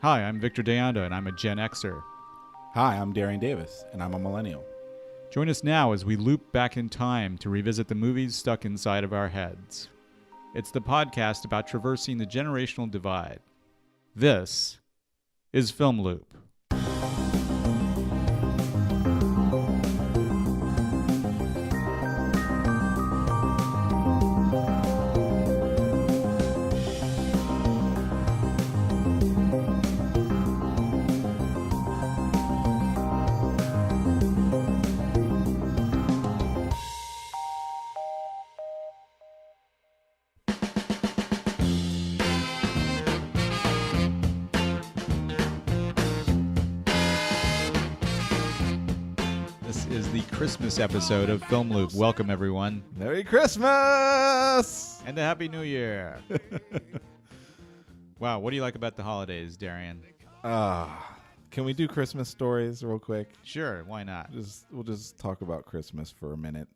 Hi, I'm Victor Deonda, and I'm a Gen Xer. Hi, I'm Darian Davis, and I'm a millennial. Join us now as we loop back in time to revisit the movies stuck inside of our heads. It's the podcast about traversing the generational divide. This is Film Loop. Christmas episode of Film Loop. Welcome, everyone. Merry Christmas! And a Happy New Year. Wow, what do you like about the holidays, Darian? Can we do Christmas stories real quick? Sure, why not? We'll just talk about Christmas for a minute.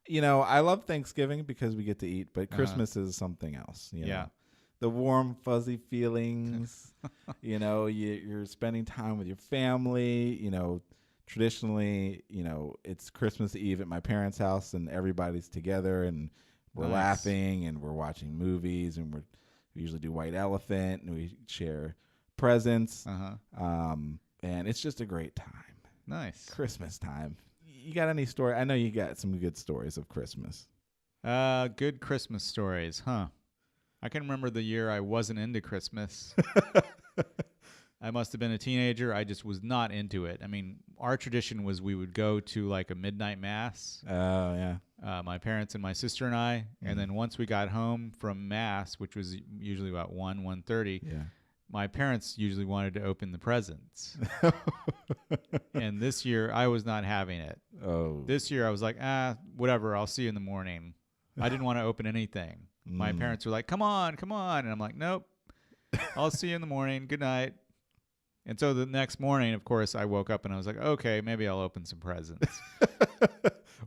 You know, I love Thanksgiving because we get to eat, but Christmas is something else. You know? The warm, fuzzy feelings. You know, you're spending time with your family, you know. Traditionally, you know, it's Christmas Eve at my parents' house and everybody's together and we're laughing and we're watching movies and we usually do White Elephant and we share presents. And it's just a great time. Nice. Christmas time. You got any story? I know you got some good stories of Christmas. Good Christmas stories, huh? I can remember the year I wasn't into Christmas. I must have been a teenager. I just was not into it. I mean, our tradition was we would go to like a midnight mass. Oh, yeah. My parents and my sister and I. Mm-hmm. And then once we got home from mass, which was usually about 1:30, my parents usually wanted to open the presents. And this year, I was not having it. Oh. This year, I was like, whatever, I'll see you in the morning. I didn't want to open anything. My parents were like, come on. And I'm like, nope, I'll see you in the morning. Good night. And so the next morning, of course, I woke up and I was like, okay, maybe I'll open some presents.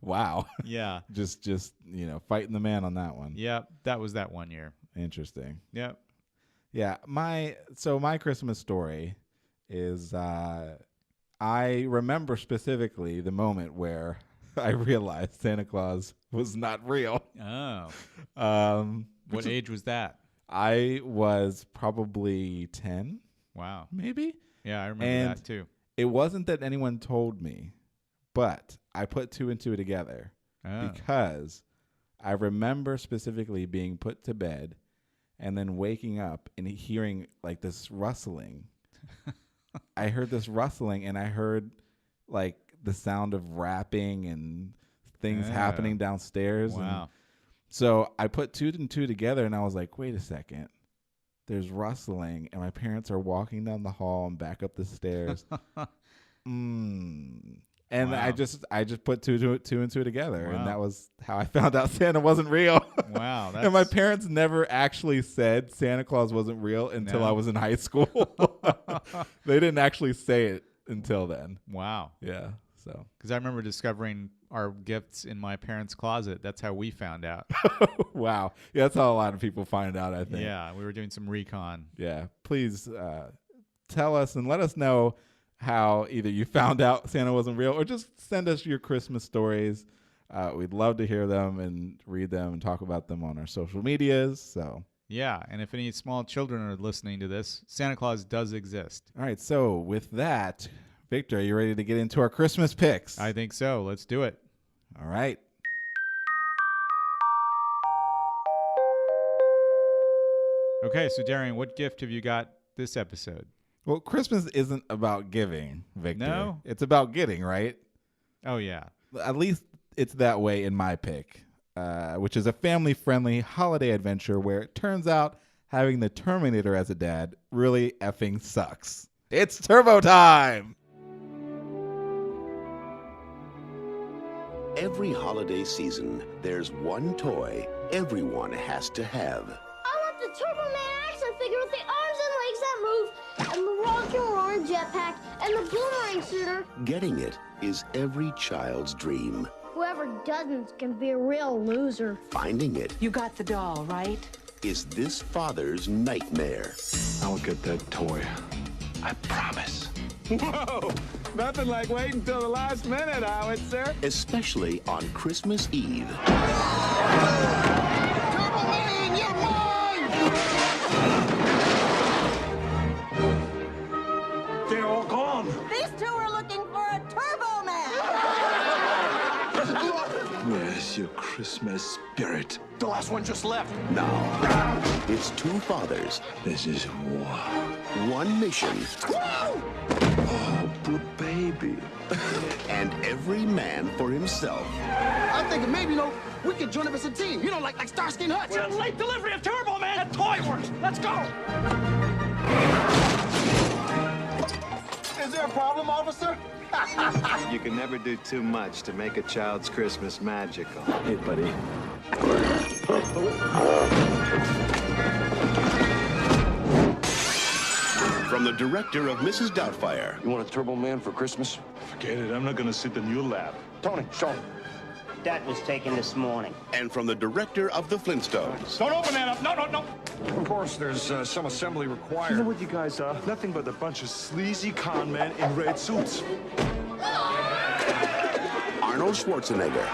Wow. Yeah. Just you know, fighting the man on that one. Yep. That was that one year. Interesting. Yep. Yeah. My Christmas story is I remember specifically the moment where I realized Santa Claus was not real. Oh. What age was that? I was probably 10. Wow. Maybe? Yeah, I remember that too. It wasn't that anyone told me, but I put two and two together because I remember specifically being put to bed and then waking up and hearing like this rustling. I heard this rustling and I heard like the sound of rapping and things happening downstairs. Wow. And so I put two and two together and I was like, wait a second. There's rustling, and my parents are walking down the hall and back up the stairs. And I just put two and two together, and that was how I found out Santa wasn't real. Wow! And my parents never actually said Santa Claus wasn't real until I was in high school. They didn't actually say it until then. Wow! Yeah. So, because I remember discovering our gifts in my parents' closet. That's how we found out. Wow. Yeah, that's how a lot of people find out, I think. Yeah, we were doing some recon. Yeah. Please tell us and let us know how either you found out Santa wasn't real or just send us your Christmas stories. We'd love to hear them and read them and talk about them on our social medias. So yeah, and if any small children are listening to this, Santa Claus does exist. All right, so with that, Victor, are you ready to get into our Christmas picks? I think so. Let's do it. All right. Okay, so Darian, what gift have you got this episode? Well, Christmas isn't about giving, Victor. No? It's about getting, right? Oh, yeah. At least it's that way in my pick, which is a family-friendly holiday adventure where it turns out having the Terminator as a dad really effing sucks. It's Turbo Time! Every holiday season, there's one toy everyone has to have. I want the Turbo Man action figure with the arms and legs that move, and the rock and roaring jetpack, and the boomerang shooter. Getting it is every child's dream. Whoever doesn't can be a real loser. Finding it You got the doll, right? is this father's nightmare. I'll get that toy. promise. Whoa! Nothing like waiting until the last minute, Howard, sir. Especially on Christmas Eve. Turbo Man, you're mine! They're all gone. These two are looking for a Turbo Man. Where's your Christmas spirit? The last one just left. Now, it's two fathers. This is war. One mission. Oh, poor baby. And every man for himself. I'm thinking maybe, we could join up as a team. Like Starsky and Hutch. Well, late delivery of Turbo Man at Toy Works. Let's go. Is there a problem, officer? You can never do too much to make a child's Christmas magical. Hey, buddy. From the director of Mrs. Doubtfire. You want a Turbo Man for Christmas? Forget it. I'm not going to sit in your lap. Tony, show him. That was taken this morning. And from the director of The Flintstones. Don't open that up. No. Of course, there's some assembly required. You know what you guys are? Nothing but a bunch of sleazy con men in red suits. Arnold Schwarzenegger.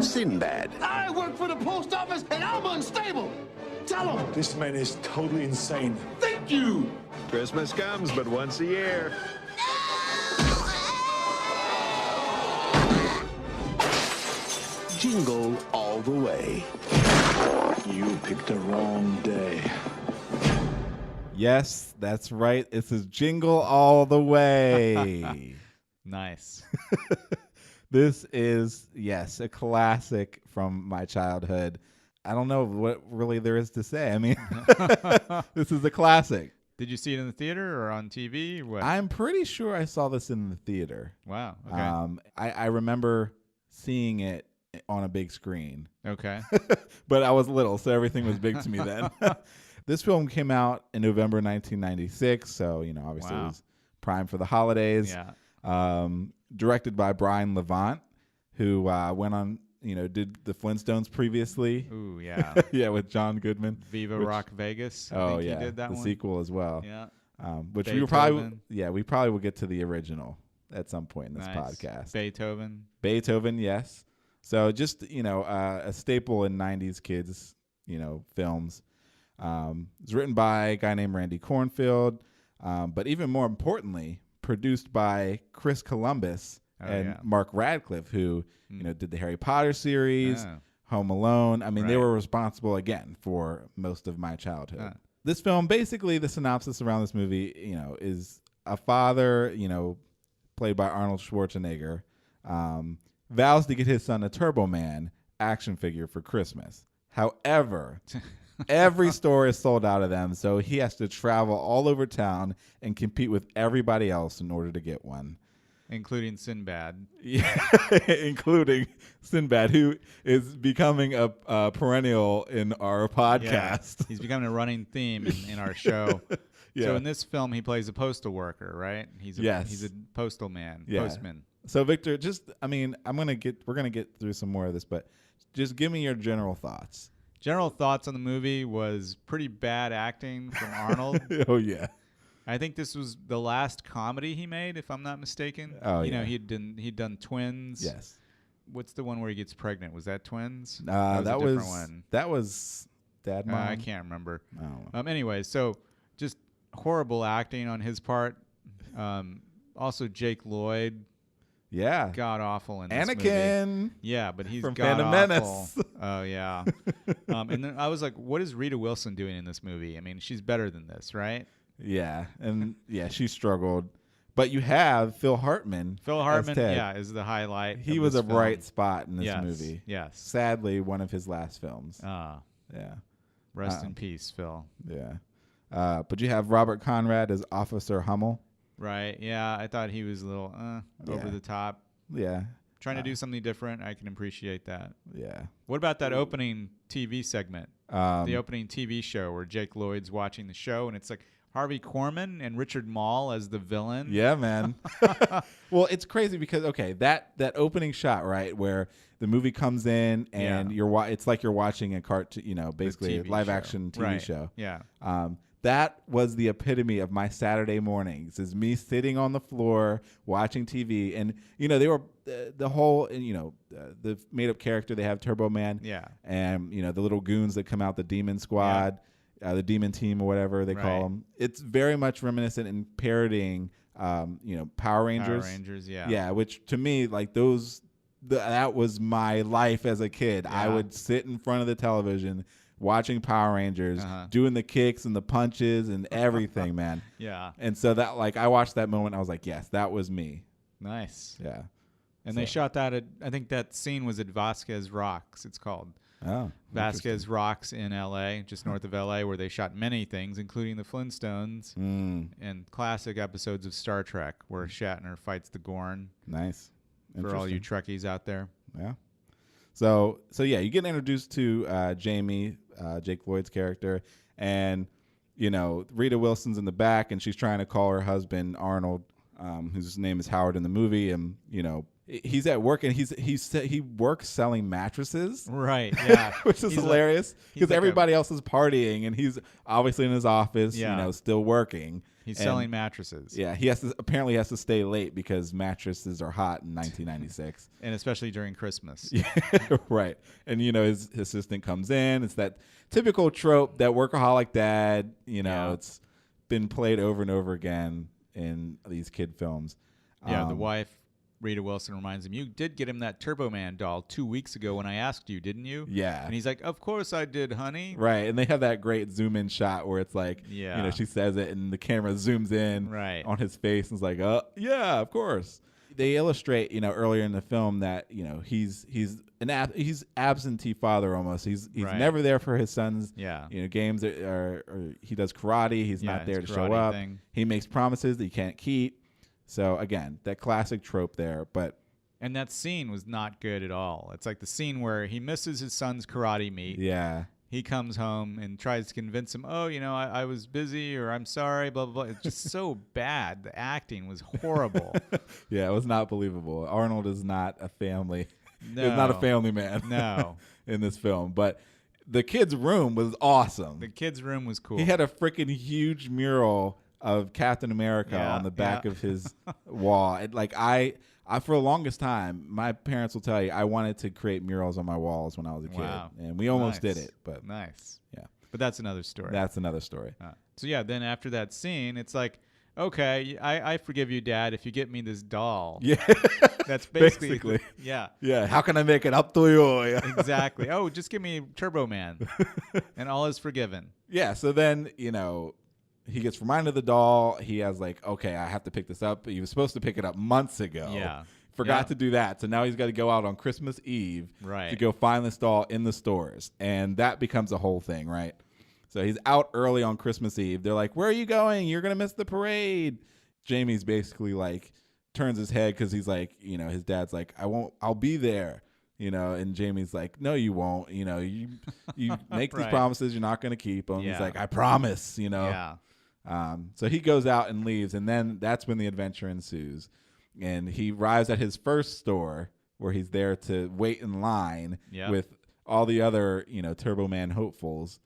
Sinbad. I work for the post office, and I'm unstable. Tell him. This man is totally insane. Thank you. Christmas comes but once a year. Jingle All The Way. You picked the wrong day. Yes, that's right. This is Jingle All the Way. Nice. This is, yes, a classic from my childhood. I don't know what really there is to say. I mean, this is a classic. Did you see it in the theater or on TV? Or what? I'm pretty sure I saw this in the theater. Wow. Okay. I remember seeing it on a big screen. Okay. But I was little, so everything was big to me then. This film came out in November 1996, so, obviously it was prime for the holidays. Yeah. Directed by Brian Levant, who went on, did the Flintstones previously. Ooh, yeah. Yeah, with John Goodman. Viva Rock Vegas. I think he did that the one. sequel as well. Yeah. Which Beethoven. we probably will get to the original at some point in this Nice. podcast. Beethoven, yes. So just, a staple in 90s kids, films. It's written by a guy named Randy Kornfield, but even more importantly, produced by Chris Columbus and Mark Radcliffe, who, did the Harry Potter series, Home Alone. I mean, they were responsible, again, for most of my childhood. This film, basically, the synopsis around this movie, is a father, played by Arnold Schwarzenegger, vows to get his son a Turbo Man action figure for Christmas. However, every store is sold out of them, so he has to travel all over town and compete with everybody else in order to get one. Including Sinbad. Yeah, including Sinbad, who is becoming a perennial in our podcast. Yeah. He's becoming a running theme in our show. Yeah. So in this film, he plays a postal worker, right? He's a postal man, postman. So Victor, we're gonna get through some more of this, but just give me your general thoughts. General thoughts on the movie was pretty bad acting from Arnold. Oh yeah. I think this was the last comedy he made, if I'm not mistaken. Oh, you know, he'd done Twins. Yes. What's the one where he gets pregnant? Was that Twins? That a different was one. That was Dad Mom. I can't remember. I don't know. Anyway, so just horrible acting on his part. Also, Jake Lloyd. Yeah. God awful in this Anakin. movie. Yeah, but he's from god Phantom awful. Menace. Oh yeah. And then I was like, what is Rita Wilson doing in this movie? I mean, she's better than this, right? Yeah, and she struggled. But you have Phil Hartman. Phil Hartman, is the highlight. He was a bright spot in this movie. Yes. Sadly, one of his last films. Yeah. Rest in peace, Phil. Yeah. But you have Robert Conrad as Officer Hummel. Right. Yeah, I thought he was a little over the top. Yeah. Trying to do something different. I can appreciate that. Yeah. What about that opening TV segment? The opening TV show where Jake Lloyd's watching the show, and it's like Harvey Korman and Richard Mall as the villain. Yeah, man. Well, it's crazy because that opening shot, right, where the movie comes in and it's like you're watching a cartoon, basically a live action TV show. Yeah. that was the epitome of my Saturday mornings, is me sitting on the floor watching TV. And, they were the whole, the made up character, they have Turbo Man. Yeah. And, the little goons that come out, the Demon Squad, the Demon Team or whatever they call them. It's very much reminiscent and parodying, Power Rangers. Power Rangers, yeah. Yeah, which to me, like that was my life as a kid. Yeah. I would sit in front of the television watching Power Rangers, doing the kicks and the punches and everything, man. Yeah. And so that, like, I watched that moment. I was like, yes, that was me. Nice. Yeah. And they shot that at, I think that scene was at Vasquez Rocks, it's called. Oh. Vasquez Rocks in L.A., just north of L.A., where they shot many things, including the Flintstones and classic episodes of Star Trek, where Shatner fights the Gorn. Nice. For all you Trekkies out there. Yeah. So yeah, you get introduced to Jamie, Jake Lloyd's character, and Rita Wilson's in the back, and she's trying to call her husband Arnold, whose name is Howard in the movie, and he's at work, and he works selling mattresses, right? Yeah, which is hilarious because like everybody else is partying, and he's obviously in his office, yeah. Still working. He's selling mattresses. Yeah, he apparently has to stay late because mattresses are hot in 1996, and especially during Christmas. Yeah, right. And his assistant comes in. It's that typical trope, that workaholic dad. It's been played over and over again in these kid films. Yeah, the wife, Rita Wilson, reminds him, you did get him that Turbo Man doll 2 weeks ago when I asked you, didn't you? Yeah. And he's like, of course I did, honey. Right. And they have that great zoom in shot where it's like, she says it and the camera zooms in on his face and it's like, yeah, of course. They illustrate, earlier in the film that, he's absentee father almost. He's never there for his son's games or he does karate. He's not there to show up. He makes promises that he can't keep. So again, that classic trope there, and that scene was not good at all. It's like the scene where he misses his son's karate meet. Yeah. He comes home and tries to convince him, I was busy, or I'm sorry, blah, blah, blah. It's just so bad. The acting was horrible. Yeah, it was not believable. Arnold is not a family. No. He's not a family man. No. In this film. But the kid's room was awesome. The kid's room was cool. He had a freaking huge mural of Captain America on the back of his wall. I for the longest time, my parents will tell you, I wanted to create murals on my walls when I was a kid. And we almost did it. But nice. Yeah. But that's another story. That's another story. So yeah, then after that scene, it's like, okay, I forgive you, Dad, if you get me this doll. Yeah. That's basically. Yeah. Yeah. How can I make it up to you? Exactly. Oh, just give me Turbo Man. And all is forgiven. Yeah. So then, he gets reminded of the doll. He has like, okay, I have to pick this up. He was supposed to pick it up months ago. Yeah. Forgot to do that. So now he's got to go out on Christmas Eve to go find this doll in the stores. And that becomes a whole thing, right? So he's out early on Christmas Eve. They're like, where are you going? You're going to miss the parade. Jamie's basically like, turns his head because he's like, his dad's like, I'll be there. And Jamie's like, no, you won't. You make these promises, you're not going to keep them. Yeah. He's like, I promise, Yeah. So he goes out and leaves, and then that's when the adventure ensues. And he arrives at his first store where he's there to wait in line with all the other, Turbo Man hopefuls.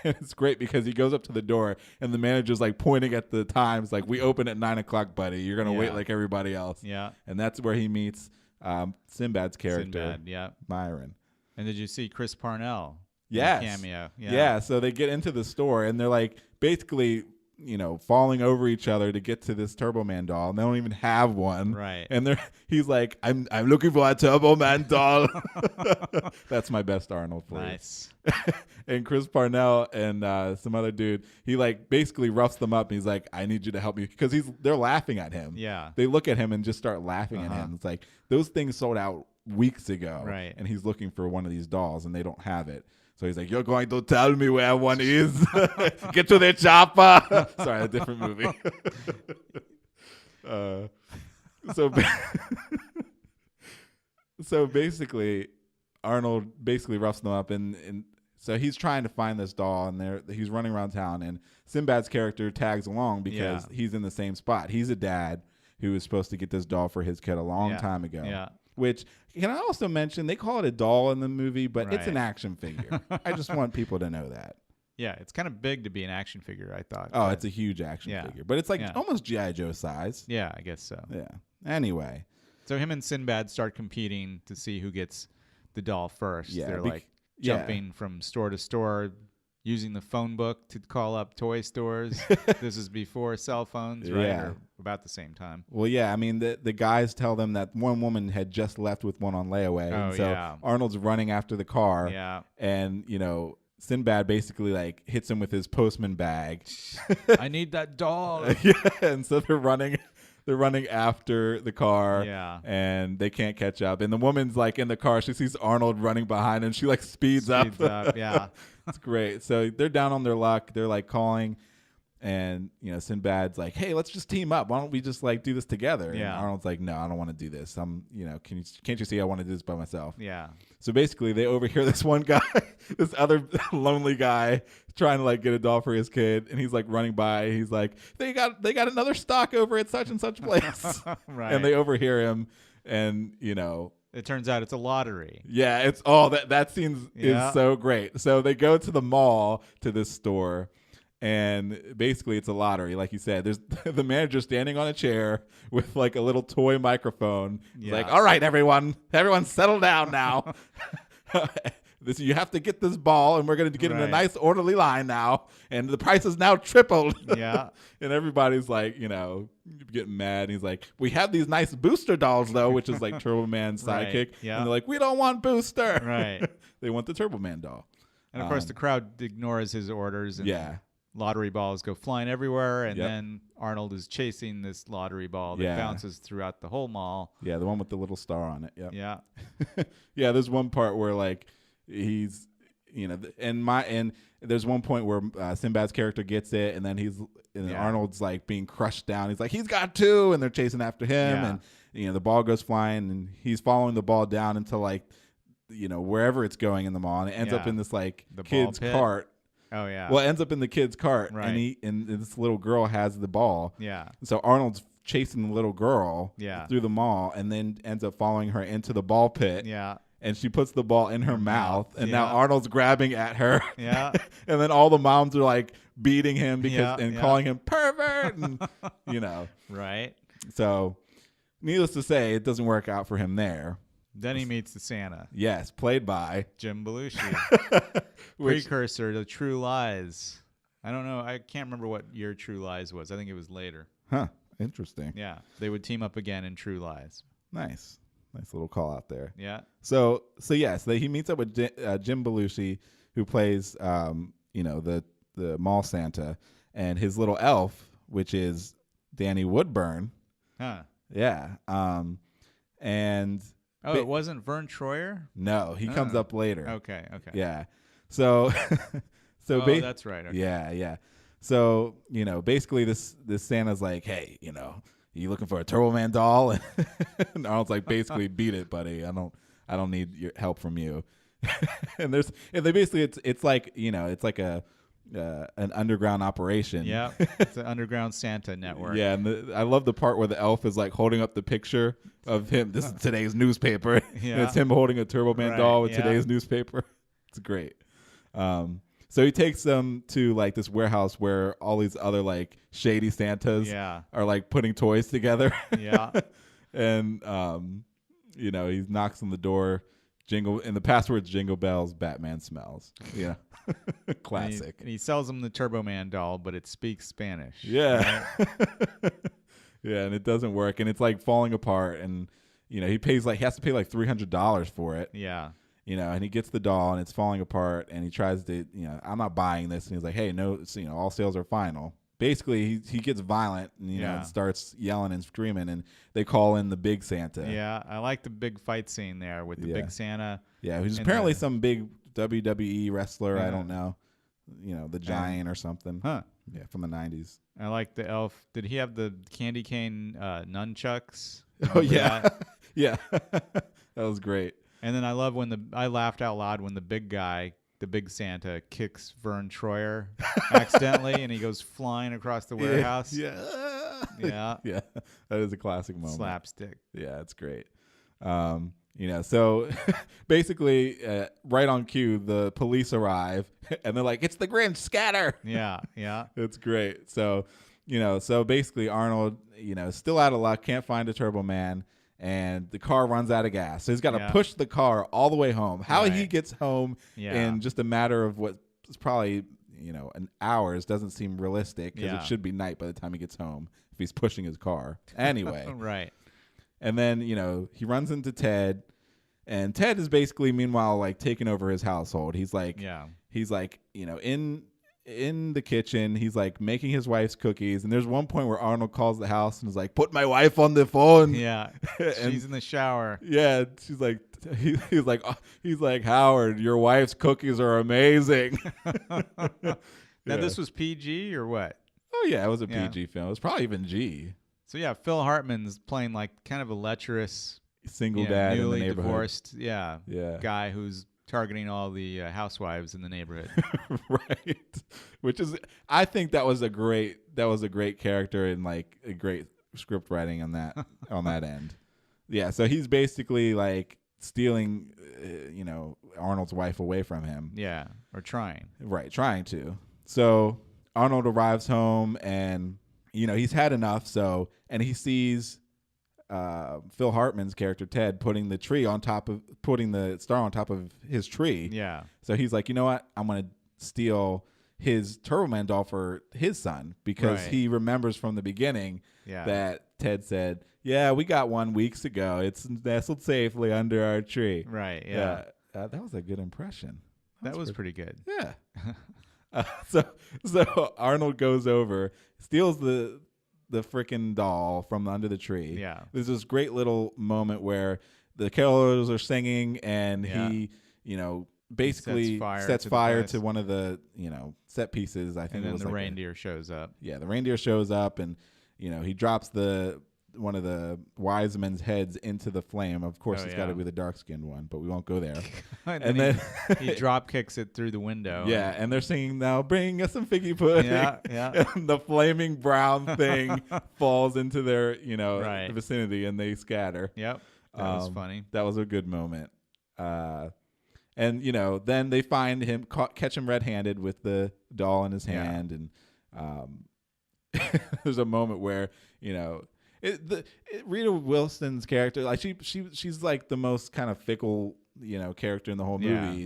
It's great because he goes up to the door and the manager's like pointing at the times, like, we open at 9 o'clock, buddy. You're going to wait like everybody else. Yeah. And that's where he meets Sinbad's character, Myron. And did you see Chris Parnell? Yes. Cameo. Yeah. So they get into the store and they're like basically, falling over each other to get to this Turbo Man doll, and they don't even have one. Right. And he's like, I'm looking for a Turbo Man doll. That's my best Arnold for Nice. And Chris Parnell and some other dude, he like basically roughs them up and he's like, I need you to help me, because they're laughing at him. Yeah. They look at him and just start laughing at him. It's like, those things sold out weeks ago. Right. And he's looking for one of these dolls and they don't have it. So he's like, you're going to tell me where one is? Get to the chopper. Sorry, a different movie. So basically, Arnold basically roughs them up. And so he's trying to find this doll, and he's running around town. And Sinbad's character tags along because he's in the same spot. He's a dad who was supposed to get this doll for his kid a long time ago. Yeah. Which, can I also mention, they call it a doll in the movie, but it's an action figure. I just want people to know that. Yeah, it's kind of big to be an action figure, I thought. Oh, it's a huge action figure. But it's like almost G.I. Joe size. Yeah, I guess so. Yeah. Anyway. So him and Sinbad start competing to see who gets the doll first. Yeah, they're like jumping from store to store, using the phone book to call up toy stores. This is before cell phones, right? Yeah. Or about the same time. Well, yeah. I mean, the guys tell them that one woman had just left with one on layaway. Oh, and so Arnold's running after the car. Yeah. And, you know, Sinbad basically like hits him with his postman bag. I need that doll. Yeah. And so they're running after the car. Yeah. And they can't catch up. And the woman's like in the car. She sees Arnold running behind and she like speeds up. Yeah. It's great. So they're down on their luck. They're like calling, and you know, Sinbad's like, "Hey, let's just team up. Why don't we just like do this together?" Yeah. And Arnold's like, "No, I don't want to do this. You know, can't you see I want to do this by myself?" Yeah. So basically, they overhear this one guy, this other lonely guy, trying to like get a doll for his kid, and he's like running by. He's like, "They got another stock over at such and such place," Right? And they overhear him, and you know. It turns out it's a lottery. Yeah, it's that scene is so great. So they go to the mall to this store, and basically it's a lottery, like you said. There's the manager standing on a chair with like a little toy microphone. He's like, "All right, everyone settle down now. You have to get this ball, and we're going to get in a nice orderly line now, and the price is now tripled." Yeah. And everybody's like, you know, getting mad. And he's like, "We have these nice Booster dolls, though," which is like Turbo Man's sidekick. Right. Yeah. And they're like, "We don't want Booster." Right. They want the Turbo Man doll. And of course, the crowd ignores his orders. And lottery balls go flying everywhere. And then Arnold is chasing this lottery ball that bounces throughout the whole mall. Yeah, the one with the little star on it. Yep. Yeah. Yeah, there's one part where like he's, you know, and there's one point where Sinbad's character gets it, and then Arnold's like being crushed down. He's like, "He's got two," and they're chasing after him, and you know the ball goes flying, and he's following the ball down until like, you know, wherever it's going in the mall, and it ends up in this like the kid's cart. Oh yeah. Well, it ends up in the kid's cart, right. and this little girl has the ball. Yeah. So Arnold's chasing the little girl through the mall, and then ends up following her into the ball pit. Yeah. And she puts the ball in her mouth, and now Arnold's grabbing at her. Yeah. And then all the moms are like beating him and calling him pervert, and you know. Right. So, needless to say, it doesn't work out for him there. Then he meets the Santa. Yes, played by Jim Belushi, precursor to True Lies. I don't know. I can't remember what year True Lies was. I think it was later. Huh. Interesting. Yeah. They would team up again in True Lies. Nice. Nice little call out there. Yeah. So he meets up with Jim Belushi, who plays, you know, the mall Santa, and his little elf, which is Danny Woodburn. Huh. Yeah. And it wasn't Vern Troyer? No, he comes up later. Okay. Yeah. So that's right. Okay. Yeah. So, you know, basically this Santa's like, "Hey, you know, you looking for a Turbo Man doll?" And Arnold's like, "Basically, beat it, buddy. I don't need your help from you." and they basically it's like, you know, it's like an underground operation. Yeah, it's an underground Santa network. Yeah, and I love the part where the elf is like holding up the picture of him. This is today's newspaper. Yeah. And it's him holding a Turbo Man doll with today's newspaper. It's great. So he takes them to like this warehouse where all these other like shady Santas are like putting toys together. Yeah. And you know, he knocks on the door, and the password's "Jingle Bells, Batman Smells." Yeah. Classic. And he sells them the Turbo Man doll, but it speaks Spanish. Yeah. Right? Yeah, and it doesn't work, and it's like falling apart, and you know, he has to pay like $300 for it. Yeah. You know, and he gets the doll, and it's falling apart, and he tries to, you know, "I'm not buying this," and he's like, "Hey, no, you know, all sales are final." Basically, he gets violent, and you know, starts yelling and screaming, and they call in the big Santa. Yeah, I like the big fight scene there with the big Santa. Yeah, who's apparently some big WWE wrestler. I don't know, you know, the Giant or something. Huh? Yeah, from the '90s. I like the elf. Did he have the candy cane nunchucks? Oh yeah, yeah, that was great. And then I love when I laughed out loud when the big guy, the big Santa, kicks Vern Troyer accidentally, and he goes flying across the warehouse. Yeah. Yeah. Yeah. That is a classic moment. Slapstick. Yeah, it's great. So basically, right on cue, the police arrive, and they're like, "It's the Grinch, scatter!" Yeah. It's great. So, so basically, Arnold, still out of luck, can't find a Turbo Man, and the car runs out of gas. So he's got to push the car all the way home. How he gets home in just a matter of what is probably an hours doesn't seem realistic because it should be night by the time he gets home if he's pushing his car. Anyway. Right. And then, he runs into Ted, and Ted is basically meanwhile like taking over his household. He's like in the kitchen, he's like making his wife's cookies, and there's one point where Arnold calls the house and is like, "Put my wife on the phone." Yeah. She's in the shower. Yeah, she's like he's like, "Howard, your wife's cookies are amazing." Now this was PG or what? Oh yeah, it was a PG film. It was probably even G. So yeah, Phil Hartman's playing like kind of a lecherous single dad, newly in the neighborhood. divorced, guy who's targeting all the housewives in the neighborhood. Right. Which is, I think that was a great character and like a great script writing on that end. Yeah. So he's basically like stealing, Arnold's wife away from him. Yeah. Or trying. Right. Trying to. So Arnold arrives home and, he's had enough. So, and he sees Phil Hartman's character Ted putting the star on top of his tree. Yeah. So he's like, you know what? I'm gonna steal his Turbo Man doll for his son because he remembers from the beginning that Ted said, "Yeah, we got one weeks ago. It's nestled safely under our tree." Right. Yeah. That was a good impression. That was pretty good. Yeah. So Arnold goes over, steals the freaking doll from under the tree. Yeah. There's this great little moment where the carolers are singing and he, basically sets fire to one of the, set pieces. I think and it then was the like reindeer shows up. Yeah, the reindeer shows up and, he drops one of the wise men's heads into the flame. Of course, it's got to be the dark-skinned one, but we won't go there. and then he drop kicks it through the window. Yeah, and they're singing, "Now bring us some figgy pudding." Yeah. And the flaming brown thing falls into their, vicinity, and they scatter. Yep, that was funny. That was a good moment. And then they find him, catch him red-handed with the doll in his hand, and there's a moment where Rita Wilson's character, like she's like the most kind of fickle, character in the whole movie.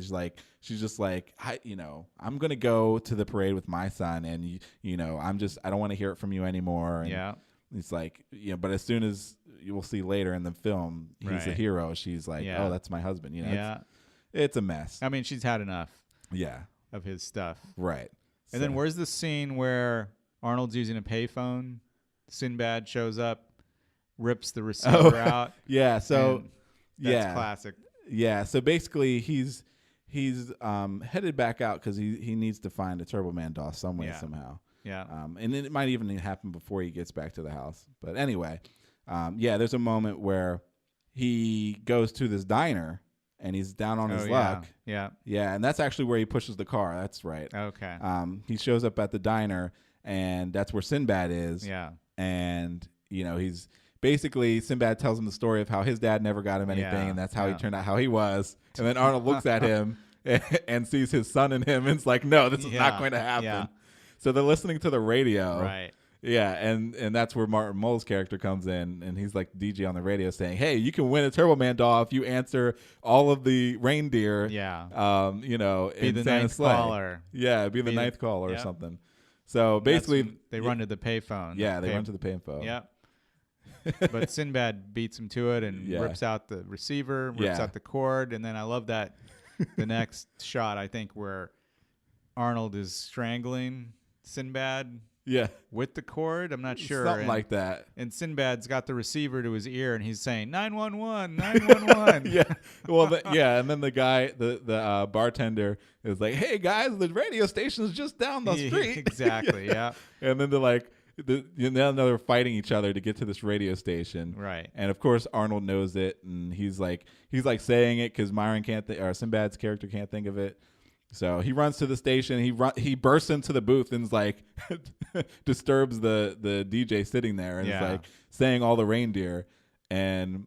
She's just like, I'm gonna go to the parade with my son, and I don't want to hear it from you anymore. And it's like, but as soon as you will see later in the film, he's a hero. She's like, oh, that's my husband. It's a mess. I mean, she's had enough. Yeah, of his stuff. Right. And then where's the scene where Arnold's using a payphone? Sinbad shows up, rips the receiver out. Yeah, so that's classic. Yeah, so basically he's headed back out because he needs to find a Turbo Man doll somehow. Yeah. And it might even happen before he gets back to the house. But anyway, there's a moment where he goes to this diner and he's down on his luck. Yeah. Yeah, and that's actually where he pushes the car. That's right. Okay. He shows up at the diner, and that's where Sinbad is. Yeah. And, he's basically, Sinbad tells him the story of how his dad never got him anything, and that's how he turned out how he was. And then Arnold looks at him and sees his son in him, and it's like, no, this is not going to happen. Yeah. So they're listening to the radio. Right. Yeah, and that's where Martin Mull's character comes in, and he's like DJ on the radio saying, "Hey, you can win a Turbo Man doll if you answer all of the reindeer." Yeah. Be the Santa's ninth sleigh. caller. Yeah, be the ninth caller or something. So basically, they run to the payphone. Yeah, they run to the payphone. Yeah. But Sinbad beats him to it and rips out the receiver, rips out the cord, and then I love that the next shot, I think, where Arnold is strangling Sinbad. Yeah, with the cord, I'm not sure. Something like that. And Sinbad's got the receiver to his ear, and he's saying 911, 911. Yeah, well, and then the guy, the bartender, is like, "Hey guys, the radio station is just down the street." Exactly. Yeah. And then they're like, now they're fighting each other to get to this radio station. Right. And of course, Arnold knows it, and he's like saying it because Myron or Sinbad's character can't think of it. So he runs to the station. He bursts into the booth and is like disturbs the DJ sitting there and is like saying all the reindeer. And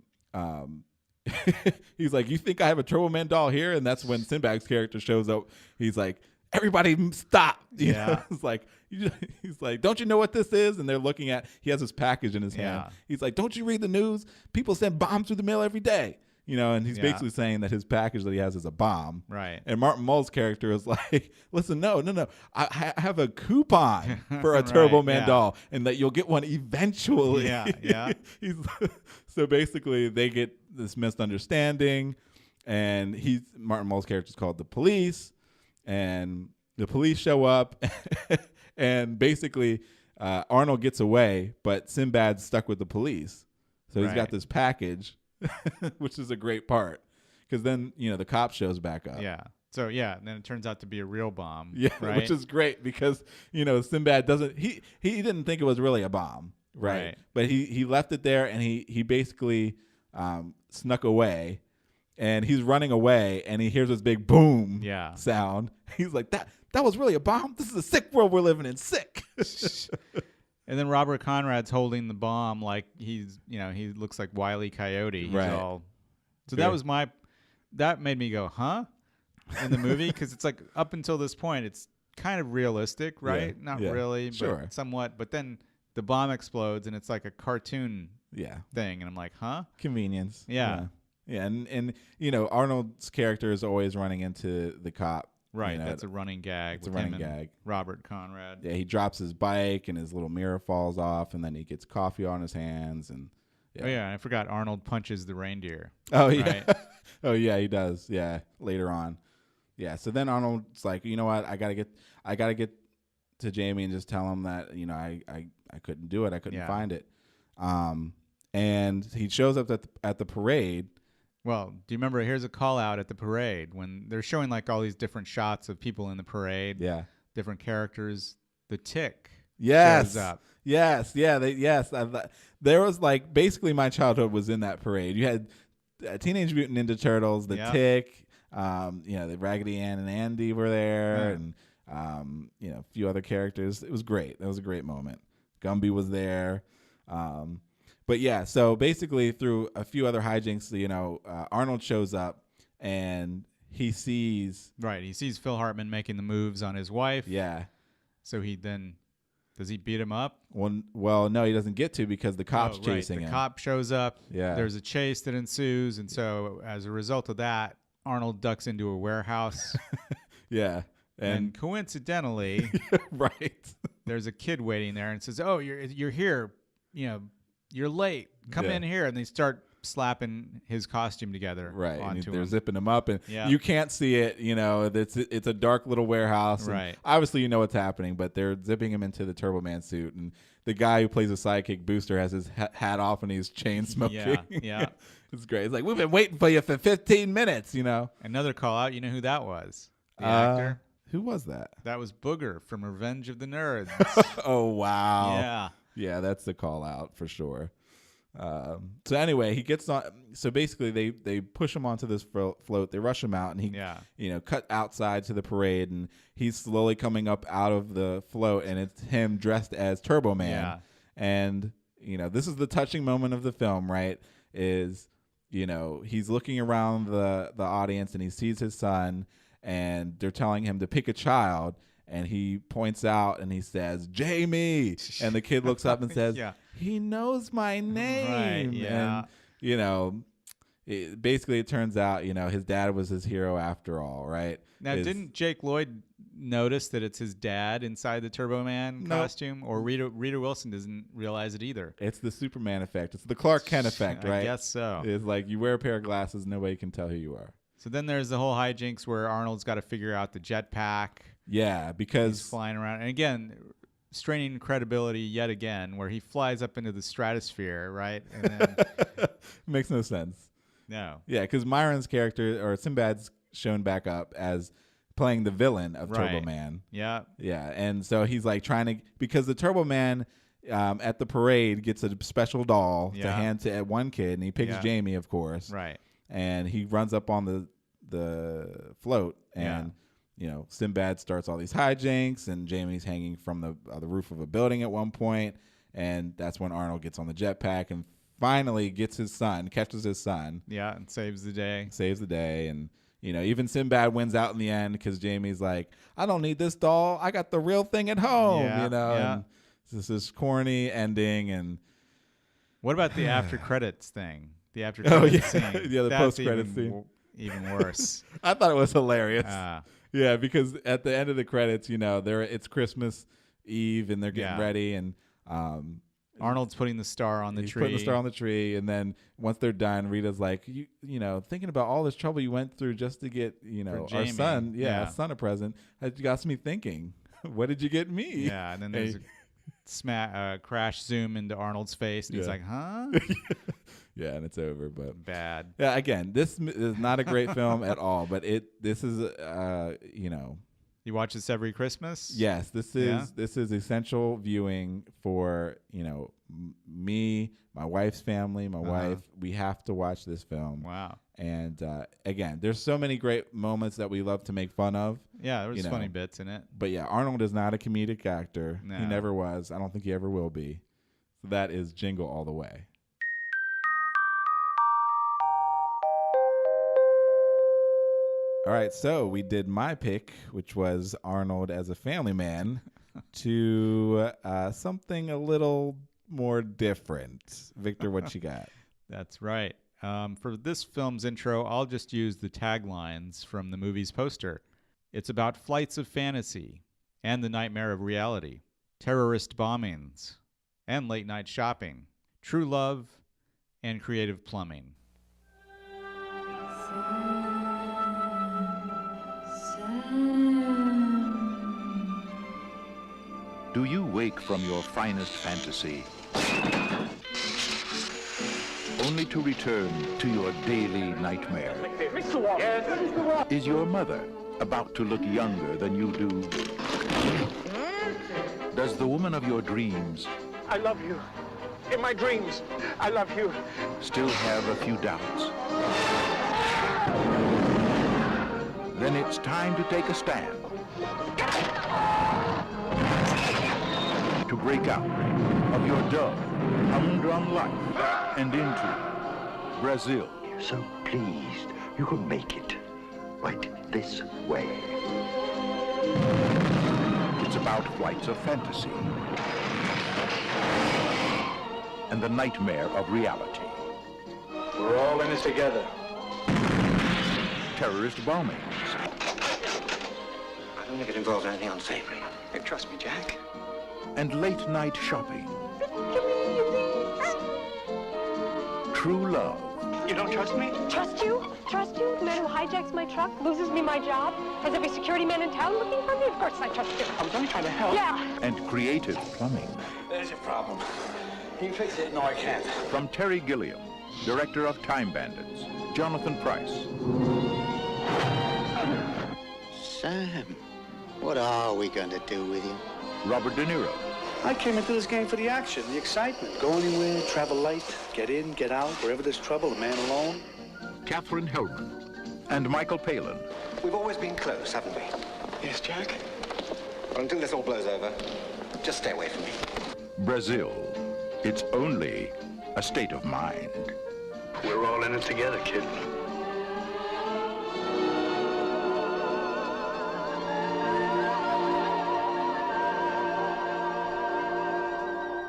he's like, you think I have a Turbo Man doll here? And that's when Sinbad's character shows up. He's like, everybody stop. You know? It's like, he's like, don't you know what this is? And they're looking at, he has this package in his hand. He's like, don't you read the news? People send bombs through the mail every day. You know, and he's basically saying that his package that he has is a bomb. Right. And Martin Mull's character is like, listen, no. I have a coupon for a Turbo Man doll, and that you'll get one eventually. Yeah. So basically, they get this misunderstanding, and Martin Mull's character is called the police, and the police show up, and basically Arnold gets away, but Sinbad's stuck with the police. So he's got this package. Which is a great part, because then the cop shows back up. So and then it turns out to be a real bomb. Right? Which is great because Sinbad doesn't he didn't think it was really a bomb, right? But he left it there, and he basically snuck away, and he's running away, and he hears this big boom sound. He's like, that was really a bomb. This is a sick world we're living in. Sick. And then Robert Conrad's holding the bomb like he's, he looks like Wile E. Coyote. He's all, so that made me go, huh? In the movie, because it's like up until this point, it's kind of realistic, right? Not really, but somewhat. But then the bomb explodes, and it's like a cartoon thing, and I'm like, huh? Convenience. Yeah. And Arnold's character is always running into the cop. Right, that's a running gag. It's a running gag. Robert Conrad. Yeah, he drops his bike and his little mirror falls off, and then he gets coffee on his hands. And oh yeah, I forgot Arnold punches the reindeer. Oh yeah, oh yeah, he does. Yeah, later on. Yeah, so then Arnold's like, you know what? I gotta get to Jamie and just tell him that I couldn't do it. I couldn't find it. And he shows up at the parade. Well, do you remember, here's a call out at the parade when they're showing like all these different shots of people in the parade. Yeah. Different characters. The Tick shows up. Yes. Yeah. There was like, basically my childhood was in that parade. You had Teenage Mutant Ninja Turtles, the Tick, the Raggedy Ann and Andy were there, and a few other characters. It was great. That was a great moment. Gumby was there. But yeah, so basically through a few other hijinks, Arnold shows up and he sees Phil Hartman making the moves on his wife. Yeah. So does he beat him up? Well, no, he doesn't get to, because the cop's chasing him. The cop shows up. Yeah. There's a chase that ensues, and so as a result of that, Arnold ducks into a warehouse. Yeah. And coincidentally, there's a kid waiting there and says, "Oh, you're here. You're late. Come in here." And they start slapping his costume together. Right. Onto they're him. zipping him up, and you can't see it. It's a dark little warehouse. Right. Obviously, you know what's happening, but they're zipping him into the Turbo Man suit, and the guy who plays the sidekick, Booster, has his hat off and he's chain smoking. Yeah. It's great. It's like, we've been waiting for you for 15 minutes. Another call out. You know who that was? The actor. Who was that? That was Booger from Revenge of the Nerds. Oh wow. Yeah. Yeah, that's the call out for sure. So anyway, he gets on. So basically, they push him onto this float. They rush him out, and he cut outside to the parade, and he's slowly coming up out of the float, and it's him dressed as Turbo Man. Yeah. And this is the touching moment of the film, right? Is he's looking around the audience, and he sees his son, and they're telling him to pick a child. And he points out and he says, "Jamie." And the kid looks up and says, "He knows my name." Right, yeah. And, basically it turns out, his dad was his hero after all, right? Now, didn't Jake Lloyd notice that it's his dad inside the Turbo Man costume? Or Rita Wilson doesn't realize it either? It's the Superman effect. It's the Clark Kent effect, right? I guess so. It's like you wear a pair of glasses, nobody can tell who you are. So then there's the whole hijinks where Arnold's got to figure out the jetpack. Yeah, because he's flying around. And again, straining credibility yet again, where he flies up into the stratosphere, right? And then makes no sense. No. Yeah, because Myron's character, or Sinbad's shown back up as playing the villain of Turbo Man. Yeah. Yeah, and so he's like trying to, because the Turbo Man at the parade gets a special doll to hand to one kid, and he picks Jamie, of course. Right. And he runs up on the float, and Sinbad starts all these hijinks, and Jamie's hanging from the roof of a building at one point, and that's when Arnold gets on the jetpack and finally gets his son, catches his son. Yeah, and saves the day. And even Sinbad wins out in the end because Jamie's like, I don't need this doll. I got the real thing at home. Yeah. And this is corny ending. And what about the after credits thing? The after credits scene. The post credits scene. Even worse. I thought it was hilarious. Yeah, because at the end of the credits, it's Christmas Eve and they're getting ready, and Arnold's putting the star on the tree. Putting the star on the tree, and then once they're done, Rita's like, thinking about all this trouble you went through just to get, our son, our son a present. It got me thinking, what did you get me? Yeah, and then there's a crash zoom into Arnold's face, and he's like, huh? Yeah, and it's over, but bad. Yeah, again, this is not a great film at all, but this is, You watch this every Christmas? Yes, this is essential viewing for me, my wife's family, my wife. We have to watch this film. Wow. And again, there's so many great moments that we love to make fun of. Yeah, there was funny bits in it. But yeah, Arnold is not a comedic actor. No. He never was. I don't think he ever will be. So that is Jingle All the Way. All right, so we did my pick, which was Arnold as a family man, to something a little more different. Victor, what you got? That's right. For this film's intro, I'll just use the taglines from the movie's poster. It's about flights of fantasy and the nightmare of reality, terrorist bombings and late night shopping, true love and creative plumbing. Do you wake from your finest fantasy only to return to your daily nightmare? Is your mother about to look younger than you do? Does the woman of your dreams, I love you. In my dreams, I love you. Still have a few doubts? Then it's time to take a stand. To break out of your dull, humdrum life and into Brazil. You're so pleased you could make it right this way. It's about flights of fantasy and the nightmare of reality. We're all in this together. Terrorist bombings. I don't want to get involved in anything unsavory. Hey, trust me, Jack. And late night shopping. True love. You don't trust me? Trust you? Trust you? The man who hijacks my truck, loses me my job, has every security man in town looking for me? Of course I trust you. I was only trying to help. Yeah. And creative plumbing. There's your problem. Can you fix it? No, I can't. From Terry Gilliam, director of Time Bandits, Jonathan Pryce. Sam, what are we going to do with you? Robert De Niro. I came into this game for the action, the excitement. Go anywhere, travel light, get in, get out, wherever there's trouble, a man alone. Katherine Hellman. And Michael Palin. We've always been close, haven't we? Yes, Jack? Well, until this all blows over, just stay away from me. Brazil. It's only a state of mind. We're all in it together, kid.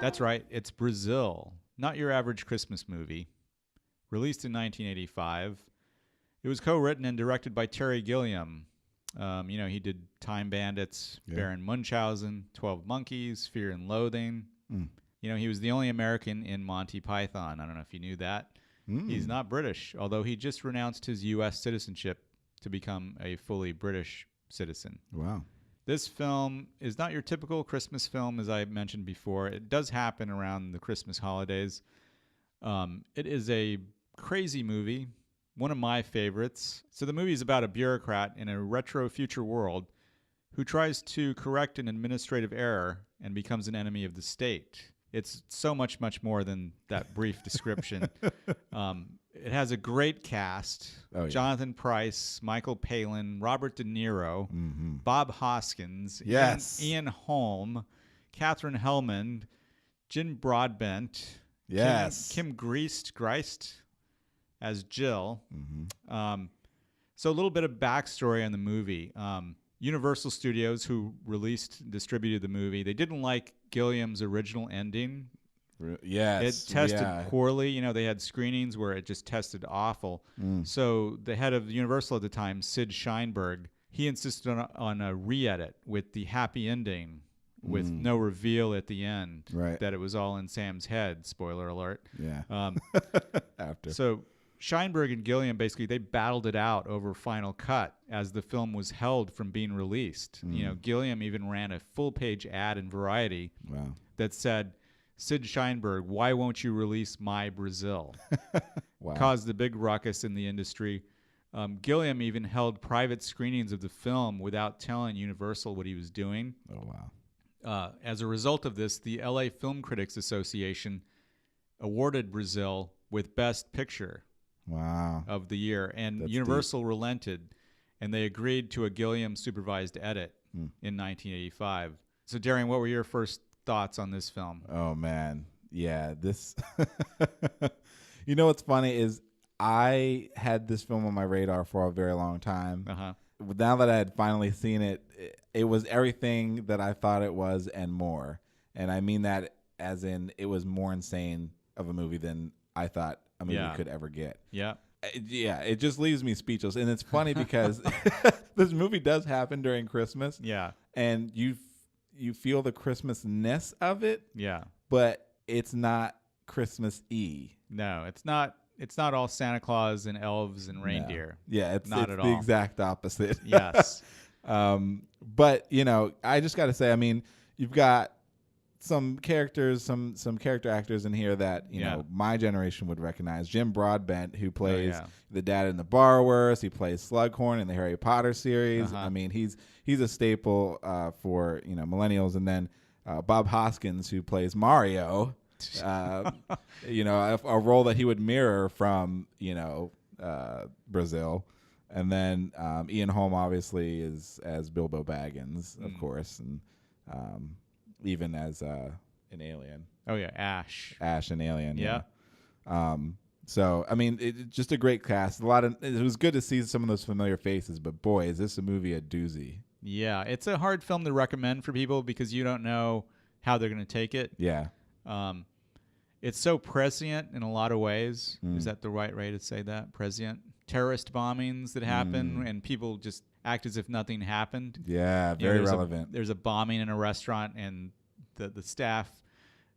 That's right, it's Brazil, not your average Christmas movie. Released in 1985, it was co-written and directed by Terry Gilliam. He did Time Bandits, Baron Munchausen, 12 Monkeys, Fear and Loathing. He was the only American in Monty Python. I don't know if you knew that. He's not British, although he just renounced his U.S. citizenship to become a fully British citizen. Wow. This film is not your typical Christmas film, as I mentioned before. It does happen around the Christmas holidays. It is a crazy movie, one of my favorites. So the movie is about a bureaucrat in a retro future world who tries to correct an administrative error and becomes an enemy of the state. It's so much, much more than that brief description. It has a great cast. Oh, yeah. Jonathan Pryce, Michael Palin, Robert De Niro, Bob Hoskins, Yes. Ian Holm, Katherine Hellman, Jim Broadbent, Yes. Kim Greist as Jill. Mm-hmm. So a little bit of backstory on the movie. Universal Studios, who distributed the movie, they didn't like Gilliam's original ending. Yes. It tested poorly. You know, they had screenings where it just tested awful. So the head of Universal at the time, Sid Sheinberg, he insisted on a re-edit with the happy ending with no reveal at the end. Right. That it was all in Sam's head. Spoiler alert. Yeah. So Sheinberg and Gilliam, basically, they battled it out over final cut as the film was held from being released. You know, Gilliam even ran a full-page ad in Variety that said, Sid Sheinberg, why won't you release My Brazil? Caused a big ruckus in the industry. Gilliam even held private screenings of the film without telling Universal what he was doing. Oh, wow. As a result of this, the LA Film Critics Association awarded Brazil with Best Picture. Wow. Of the year. And That's Universal relented, and they agreed to a Gilliam-supervised edit in 1985. So, Darian, what were your first thoughts on this film? Oh, man. Yeah, this... You know what's funny is I had this film on my radar for a very long time. Now that I had finally seen it, it was everything that I thought it was and more. And I mean that as in it was more insane of a movie than I thought a movie could ever get. Yeah. Yeah, it just leaves me speechless. And it's funny because this movie does happen during Christmas. Yeah. And you feel the Christmasness of it. Yeah. But it's not Christmas-y. No, it's not. It's not all Santa Claus and elves and reindeer. No. Yeah, it's not at the all. exact opposite. Yes. But, you know, I just got to say, I mean, you've got some characters, some character actors in here that, you know, my generation would recognize. Jim Broadbent, who plays the dad in The Borrowers. He plays Slughorn in the Harry Potter series. I mean, he's a staple for, you know, millennials. And then Bob Hoskins, who plays Mario, you know, a role that he would mirror from, you know, Brazil. And then Ian Holm, obviously, is as Bilbo Baggins, of course. And even as an Alien. Oh, yeah, Ash. Ash and Alien, yeah. So, I mean, just a great cast. It was good to see some of those familiar faces, but boy, is this a movie a doozy. Yeah, it's a hard film to recommend for people because you don't know how they're going to take it. Yeah. It's so prescient in a lot of ways. Is that the right way to say that? Prescient? Terrorist bombings that happen and people just act as if nothing happened. Yeah, very relevant. There's a bombing in a restaurant and the staff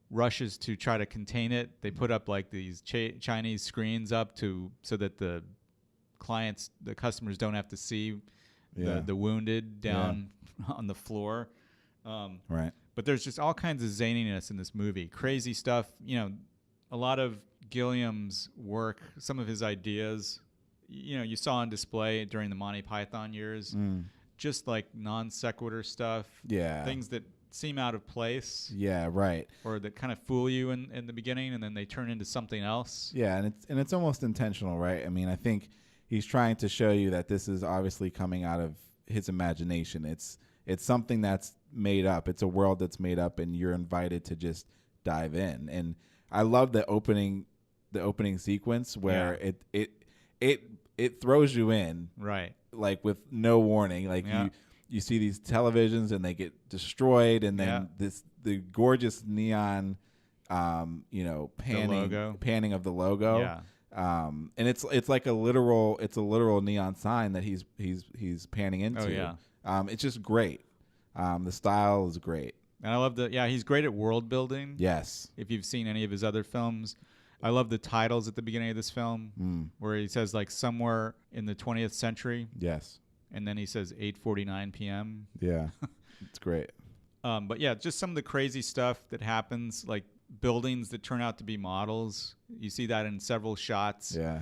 rushes to try to contain it. They put up like these Chinese screens up so that the customers don't have to see the wounded down on the floor. Right. But there's just all kinds of zaniness in this movie. Crazy stuff. You know, a lot of Gilliam's work, some of his ideas, you know, you saw on display during the Monty Python years, just like non sequitur stuff. Yeah. Things that seem out of place. Yeah, right. Or that kind of fool you in the beginning and then they turn into something else. Yeah, and it's almost intentional, right? I mean, I think he's trying to show you that this is obviously coming out of his imagination. It's something that's made up. It's a world that's made up and you're invited to just dive in. And I love the opening sequence where it throws you in, right? Like with no warning. Like you see these televisions and they get destroyed, and then the gorgeous neon, you know, panning of the logo. Yeah. And it's like a literal neon sign that he's panning into. Oh yeah. It's just great. The style is great. And I love he's great at world building. Yes. If you've seen any of his other films. I love the titles at the beginning of this film where he says like somewhere in the 20th century. Yes. And then he says 8:49 p.m. Yeah. It's great. But yeah, just some of the crazy stuff that happens, like buildings that turn out to be models. You see that in several shots. Yeah.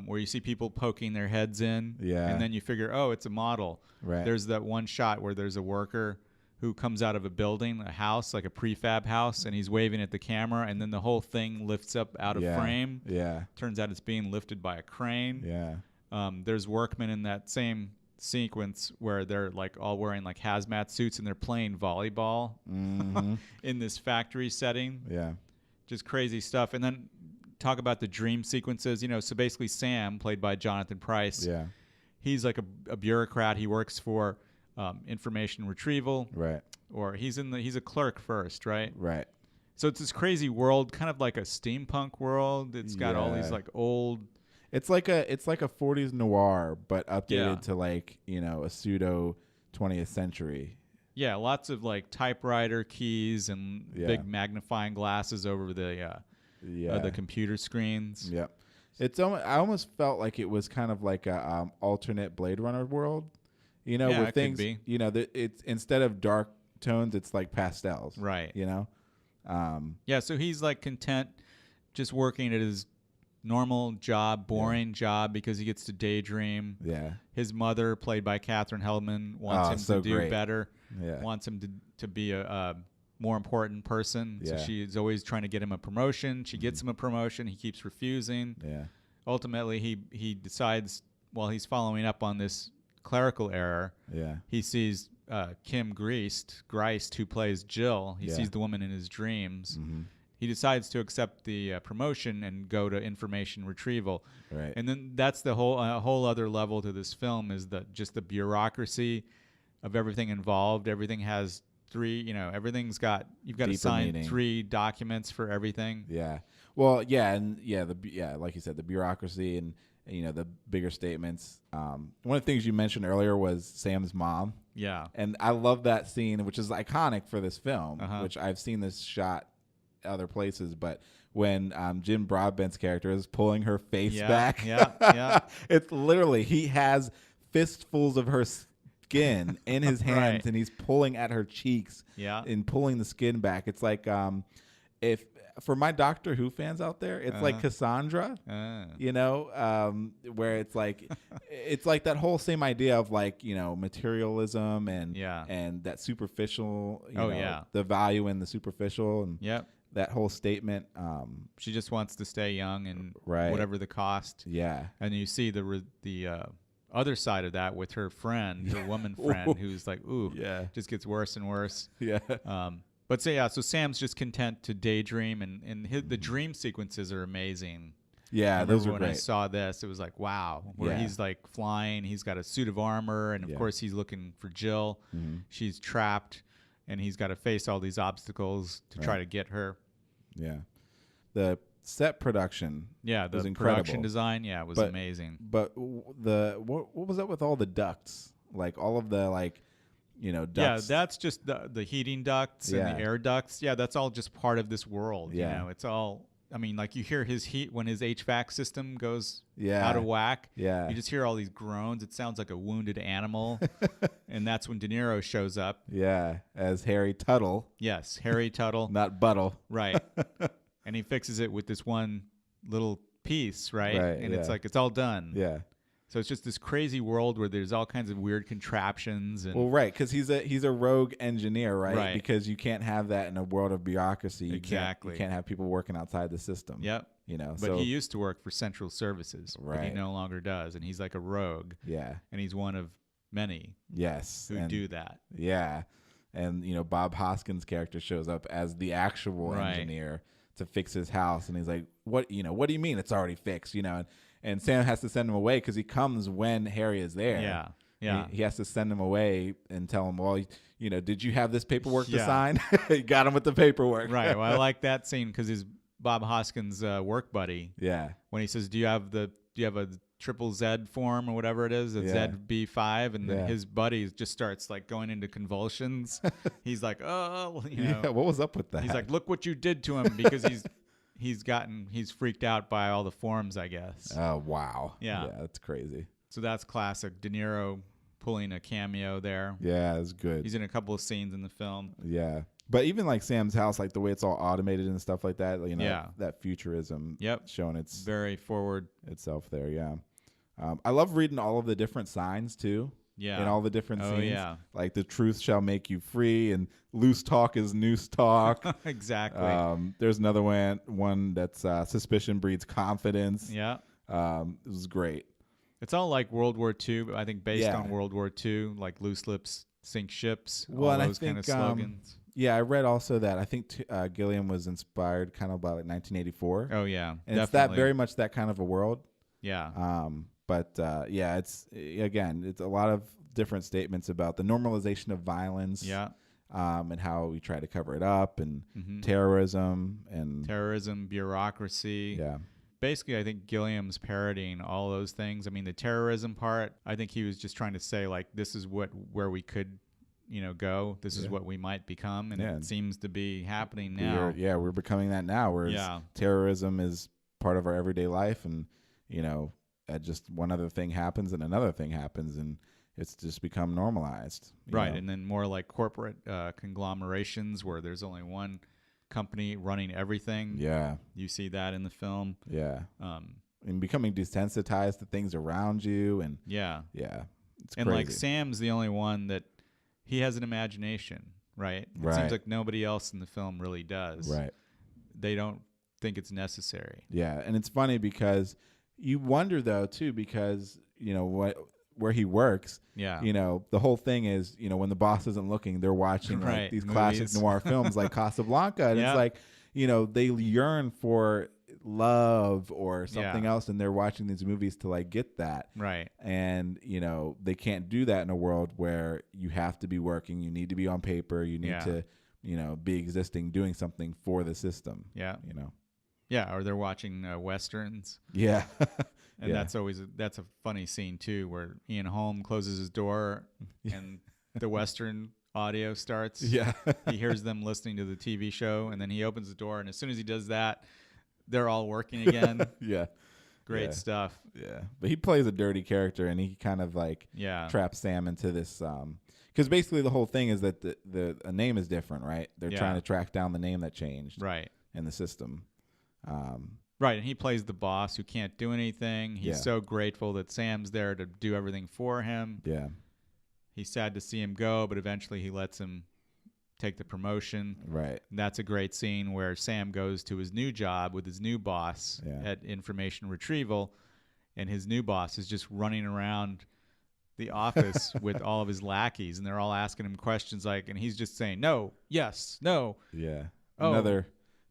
Where you see people poking their heads in. Yeah. And then you figure, oh, it's a model. Right. There's that one shot where there's a worker who comes out of a building, a house, like a prefab house, and he's waving at the camera, and then the whole thing lifts up out of frame. Yeah. Turns out it's being lifted by a crane. Yeah. There's workmen in that same sequence where they're like all wearing like hazmat suits and they're playing volleyball in this factory setting. Yeah. just crazy stuff. And then talk about the dream sequences. You know, so basically Sam, played by Jonathan Pryce, he's like a bureaucrat. He works for information retrieval. Right. Or he's a clerk first, right? Right. So it's this crazy world, kind of like a steampunk world. It's got all these like old. It's like a 40s noir, but updated to like, you know, a pseudo 20th century. Yeah, lots of like typewriter keys and big magnifying glasses over the computer screens. Yep. I almost felt like it was kind of like a alternate Blade Runner world. You know, where things, you know, it's instead of dark tones, it's like pastels. Right. You know. Yeah, so he's like content just working at his normal job, boring job, because he gets to daydream. Yeah. His mother, played by Katherine Hellman, wants him to do better. Yeah. Wants him to be a more important person. Yeah. So she's always trying to get him a promotion. She gets him a promotion. He keeps refusing. Yeah. Ultimately, he decides, while he's following up on this clerical error, he sees Kim Greist, who plays Jill. He sees the woman in his dreams. Mm-hmm. He decides to accept the promotion and go to information retrieval. Right. And then that's the whole other level to this film, is just the bureaucracy of everything involved. Everything has you've got to sign 3 documents for everything. Yeah. Well, like you said, the bureaucracy and you know, the bigger statements. One of the things you mentioned earlier was Sam's mom. Yeah. And I love that scene, which is iconic for this film, which I've seen this shot other places, but when Jim Broadbent's character is pulling her face back. Yeah. It's literally, he has fistfuls of her skin in his hands and he's pulling at her cheeks and pulling the skin back. It's like, if for my Doctor Who fans out there, it's like Cassandra, you know, where it's like that whole same idea of like, you know, materialism and that superficial, you know, the value in the superficial and that whole statement. She just wants to stay young and whatever the cost. Yeah. And you see the other side of that with her friend, her woman friend, who's like, just gets worse and worse. Yeah. But so Sam's just content to daydream, and the dream sequences are amazing. Yeah, those are when great. I saw this, it was like, wow, where he's like flying, he's got a suit of armor, and of course he's looking for Jill. Mm-hmm. She's trapped, and he's got to face all these obstacles to try to get her. Yeah. The set production was incredible. Production design, was amazing. But what was up with all the ducts? Like all of the like, you know, ducts. Yeah, that's just the heating ducts and the air ducts. Yeah, that's all just part of this world. Yeah. You know, it's all, I mean, like you hear his heat when his HVAC system goes out of whack. Yeah. You just hear all these groans. It sounds like a wounded animal. And that's when De Niro shows up. Yeah, as Harry Tuttle. Yes, Harry Tuttle. Not Buttle. Right. And he fixes it with this one little piece, right? And it's like, it's all done. Yeah. So it's just this crazy world where there's all kinds of weird contraptions. And well, because he's a rogue engineer, right? Because you can't have that in a world of bureaucracy. Exactly. You can't have people working outside the system. Yep. You know, but he used to work for Central Services, but he no longer does, and he's like a rogue. Yeah. And he's one of many. Yes. Who do that. Yeah. And you know, Bob Hoskins' character shows up as the actual engineer to fix his house, and he's like, "What? You know, what do you mean it's already fixed? You know?" And Sam has to send him away because he comes when Harry is there. Yeah, yeah. He has to send him away and tell him, well, you know, did you have this paperwork to sign? He got him with the paperwork. Right. Well, I like that scene because his Bob Hoskins' work buddy. Yeah. When he says, "Do you have a triple Z form or whatever it is, ZB5?" And then his buddy just starts like going into convulsions. He's like, "Oh, you know." Yeah. What was up with that? He's like, "Look what you did to him," because he's freaked out by all the forms, I guess. Oh, wow. Yeah. Yeah, that's crazy. So that's classic. De Niro pulling a cameo there. Yeah, it's good. He's in a couple of scenes in the film. Yeah. But even like Sam's house, like the way it's all automated and stuff like that, you know, Yeah. that futurism showing its very forward itself there. Yeah. I love reading all of the different signs too. Yeah. In all the different scenes. Yeah. Like the truth shall make you free and loose talk is noose talk. Exactly. There's another one that's suspicion breeds confidence. Yeah. It was great. It's all like World War II, I think based on World War II, like loose lips sink ships. Well, all and those I think, kind of slogans. Yeah, I read also that I think Gilliam was inspired kind of by like 1984. Oh yeah, and definitely. it's that very much that kind of a world. Yeah. But yeah, it's a lot of different statements about the normalization of violence. Yeah. And how we try to cover it up, and terrorism, bureaucracy. Yeah. Basically, I think Gilliam's parodying all those things. I mean, the terrorism part, I think he was just trying to say, like, this is where we could, go. This is what we might become, and it seems to be happening now. We're becoming that now, where terrorism is part of our everyday life, and, just one other thing happens and another thing happens, and it's just become normalized. Right, and then more like corporate conglomerations where there's only one company running everything. Yeah. You see that in the film. Yeah. And becoming desensitized to things around you. And yeah. It's and crazy. like Sam's the only one that he has an imagination, right? Right. It seems like nobody else in the film really does. Right. They don't think it's necessary. Yeah. And it's funny because you wonder though too, because where he works, the whole thing is, when the boss isn't looking, they're watching like these classic noir films like Casablanca, and it's like, they yearn for love or something else, and they're watching these movies to like get that. Right. And, they can't do that in a world where you have to be working, you need to be on paper, you need to, be existing, doing something for the system. Yeah. Yeah, or they're watching Westerns. Yeah. And that's a funny scene too, where Ian Holm closes his door and the Western audio starts. Yeah. He hears them listening to the TV show, and then he opens the door, and as soon as he does that, they're all working again. Yeah. Great stuff. Yeah. But he plays a dirty character, and he kind of like traps Sam into this because basically the whole thing is that the name is different, right? They're trying to track down the name that changed in the system. Right, and he plays the boss who can't do anything. He's so grateful that Sam's there to do everything for him. Yeah. He's sad to see him go, but eventually he lets him take the promotion. Right. And that's a great scene where Sam goes to his new job with his new boss at information retrieval, and his new boss is just running around the office with all of his lackeys, and they're all asking him questions and he's just saying, no, yes, no. Yeah. Oh.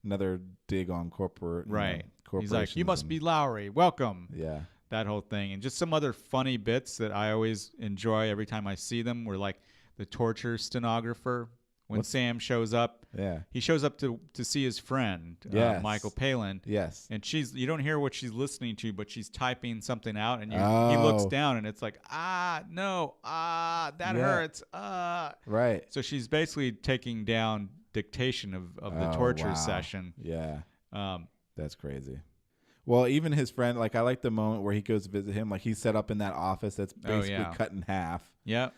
Another dig on corporate. Right. He's like, you must be Lowry. Welcome. Yeah. That whole thing. And just some other funny bits that I always enjoy every time I see them were like the torture stenographer. When Sam shows up, he shows up to see his friend, Michael Palin. Yes. And you don't hear what she's listening to, but she's typing something out, and he looks down, and it's like, that hurts. Right. So she's basically taking down dictation of the torture session. Yeah. That's crazy. Well, even his friend, like I like the moment where he goes to visit him, like he's set up in that office that's basically cut in half. Yeah.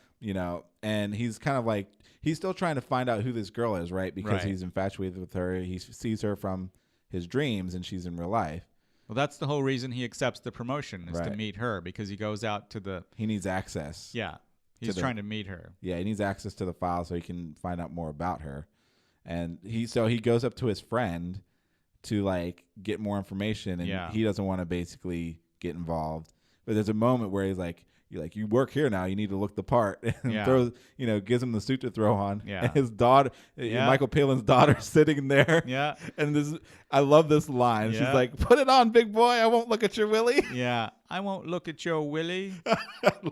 And he's kind of like, he's still trying to find out who this girl is, right? Because he's infatuated with her. He sees her from his dreams, and she's in real life. Well, that's the whole reason he accepts the promotion is to meet her, because he goes out to he needs access. Yeah. He's trying to meet her. Yeah, he needs access to the file so he can find out more about her. And he goes up to his friend to like get more information, and he doesn't want to basically get involved. But there's a moment where he's like, you work here now, you need to look the part, and throws, gives him the suit to throw on. Yeah. And his daughter, Michael Palin's daughter, sitting there. Yeah. And I love this line. She's like, "Put it on, big boy. I won't look at your willy." Yeah. I won't look at your willy. I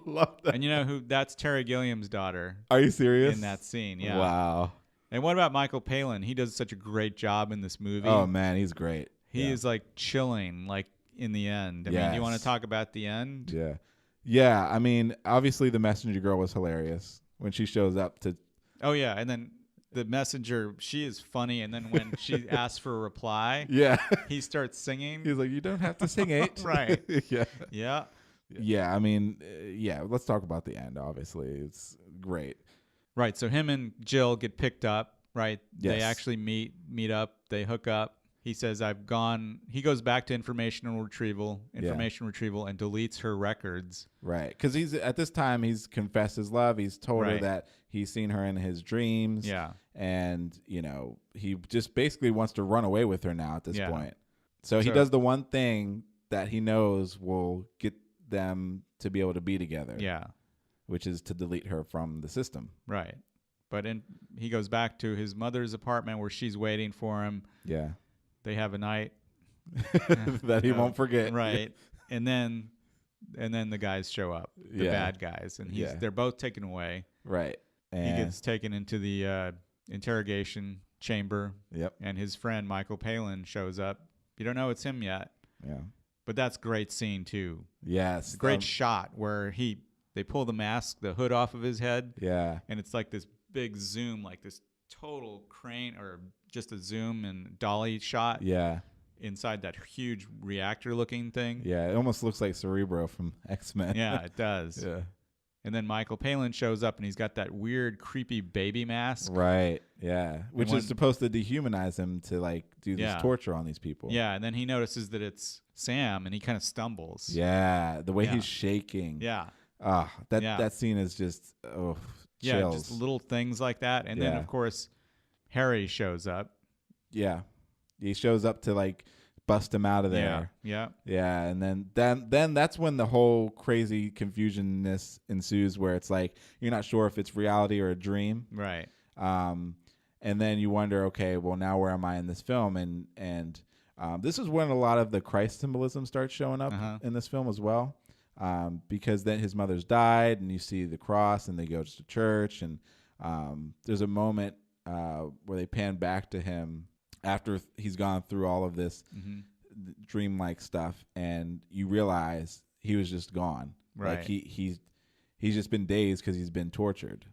love that. And you know who? That's Terry Gilliam's daughter. Are you serious? In that scene. Yeah. Wow. And what about Michael Palin? He does such a great job in this movie. Oh man, he's great. He is like chilling, like in the end. I mean, do you want to talk about the end? Yeah. Yeah. I mean, obviously the messenger girl was hilarious when she shows up to. Oh yeah, and then the messenger, she is funny, and then when she asks for a reply, he starts singing. He's like, "You don't have to sing it." Right. Yeah. Yeah. Yeah. I mean, let's talk about the end. Obviously, it's great. Right. So him and Jill get picked up. Right. Yes. They actually meet up. They hook up. He says, "I've gone." He goes back to information retrieval, and deletes her records. Right, because he's at this time he's confessed his love. He's told her that he's seen her in his dreams. Yeah, and he just basically wants to run away with her now at this point. So he does the one thing that he knows will get them to be able to be together. Yeah, which is to delete her from the system. Right. But he goes back to his mother's apartment where she's waiting for him. Yeah. They have a night that he won't forget. Right. And then the guys show up, the bad guys, and they're both taken away. Right. And he gets taken into the interrogation chamber. Yep. And his friend Michael Palin shows up. You don't know it's him yet. Yeah. But that's a great scene too. Yes. Great shot where they pull the hood off of his head. Yeah. And it's like this big zoom, like this total crane or just a zoom and dolly shot. Yeah. Inside that huge reactor-looking thing. Yeah, it almost looks like Cerebro from X-Men. Yeah, it does. Yeah. And then Michael Palin shows up, and he's got that weird, creepy baby mask. Right, yeah. Which is supposed to dehumanize him to, like, do this torture on these people. Yeah, and then he notices that it's Sam, and he kind of stumbles. Yeah, the way he's shaking. Yeah. That scene is just, chills. Yeah, just little things like that. And then, of course, Harry shows up. Yeah. He shows up to like bust him out of there. Yeah. And then that's when the whole crazy confusionness ensues, where it's like you're not sure if it's reality or a dream. Right. And then you wonder, okay, well, now where am I in this film? And this is when a lot of the Christ symbolism starts showing up in this film as well, because then his mother's died, and you see the cross, and they go to church, and there's a moment where they pan back to him after he's gone through all of this dreamlike stuff, and you realize he was just gone. Right. Like he's just been dazed because he's been tortured,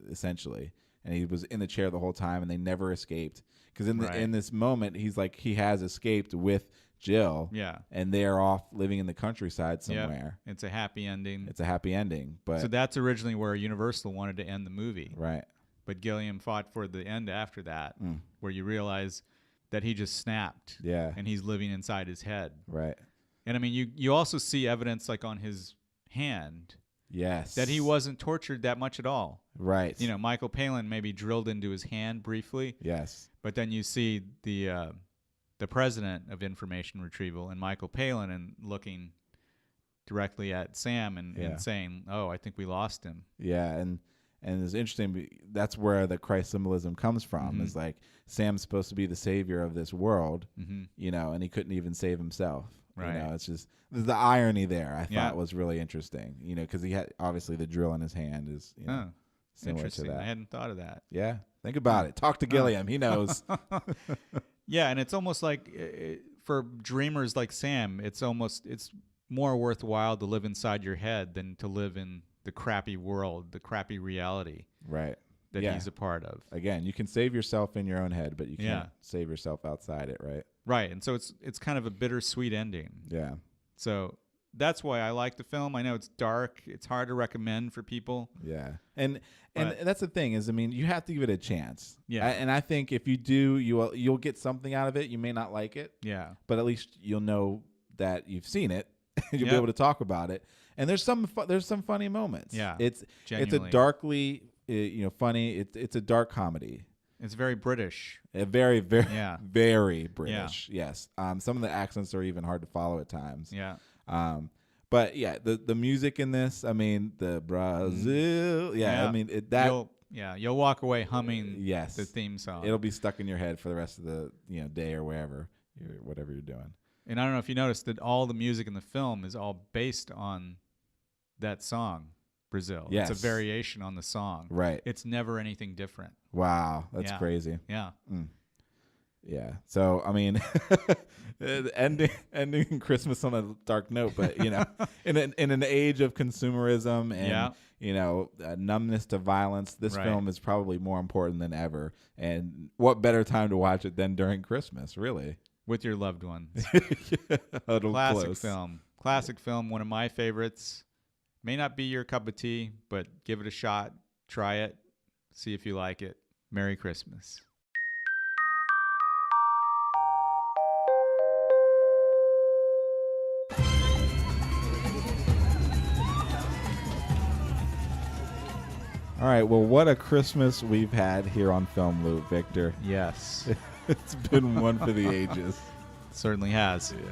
essentially, and he was in the chair the whole time, and they never escaped. Because in this moment, he's like he has escaped with Jill. Yeah. And they're off living in the countryside somewhere. Yep. It's a happy ending. It's a happy ending. But so that's originally where Universal wanted to end the movie. Right. But Gilliam fought for the end after that, where you realize that he just snapped. Yeah. And he's living inside his head. Right. And I mean, you also see evidence like on his hand. Yes. That he wasn't tortured that much at all. Right. You know, Michael Palin maybe drilled into his hand briefly. Yes. But then you see the president of information retrieval and Michael Palin and looking directly at Sam and saying, "Oh, I think we lost him." Yeah, and it's interesting. That's where the Christ symbolism comes from. Is like Sam's supposed to be the savior of this world, you know, and he couldn't even save himself. Right. You know, it's just the irony there. I thought was really interesting. You know, because he had obviously the drill in his hand is similar to that. I hadn't thought of that. Yeah, think about it. Talk to Gilliam. He knows. Yeah, and it's almost like for dreamers like Sam, it's more worthwhile to live inside your head than to live in the crappy world, the crappy reality. Right. That he's a part of. Again, you can save yourself in your own head, but you can't save yourself outside it, right? Right, and so it's kind of a bittersweet ending. Yeah. So that's why I like the film. I know it's dark. It's hard to recommend for people. Yeah. And that's the thing is, I mean, you have to give it a chance. Yeah. And I think if you do, you'll get something out of it. You may not like it. Yeah. But at least you'll know that you've seen it. You'll be able to talk about it. And there's some funny moments. Yeah. It's a darkly funny. It's a dark comedy. It's very British. Very very British. Yeah. Yes. Some of the accents are even hard to follow at times. Yeah. But yeah, the music in this, I mean, the Brazil. Yeah. I mean you'll walk away humming yes. the theme song. It'll be stuck in your head for the rest of the day or whatever you're doing. And I don't know if you noticed that all the music in the film is all based on that song, Brazil. Yes. It's a variation on the song. Right. It's never anything different. Wow, that's crazy. Yeah. Yeah. So I mean, ending Christmas on a dark note, but in an age of consumerism and numbness to violence, this film is probably more important than ever. And what better time to watch it than during Christmas, really? With your loved ones. Classic film, one of my favorites. May not be your cup of tea, but give it a shot. Try it. See if you like it. Merry Christmas. All right, well, what a Christmas we've had here on Film Loop, Victor. Yes. It's been one for the ages. Certainly has. Yeah.